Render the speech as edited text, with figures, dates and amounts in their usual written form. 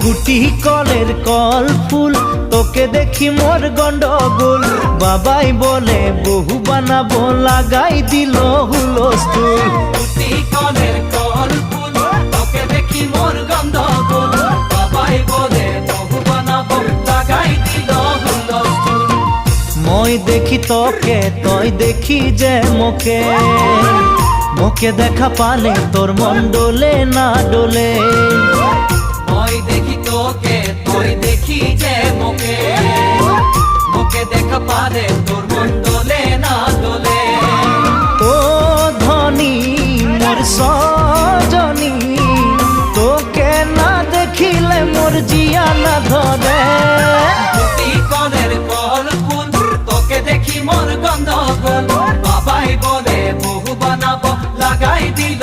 গুটি কলের কল ফুল তোকে দেখি মোর গন্ডগোল বাবাই বলে বহু বানাবো লাগাই দিল হুলস্থুল গুটি কলের কল ফুল তোকে দেখি মোর গন্ডগোল বাবাই বলে বহু বানাবো লাগাই দিল হুলস্থুল মই দেখি তোকে তই দেখি যে মোকে মোকে দেখা পালে তোর মন ডোলে না ডোলে মই দেখি তোকে তুই দেখি যে মোকে মোকে দেখা পারে তোর মন দোলে না দোলে ও ধনী মোর সজনী তোকে না দেখিলে মোর জিয়া না ধরে গুটি কলের কল ফুল তোকে দেখি মোর গন্ডগোল বাবাই বলে বহু বানাবো লাগাই দিল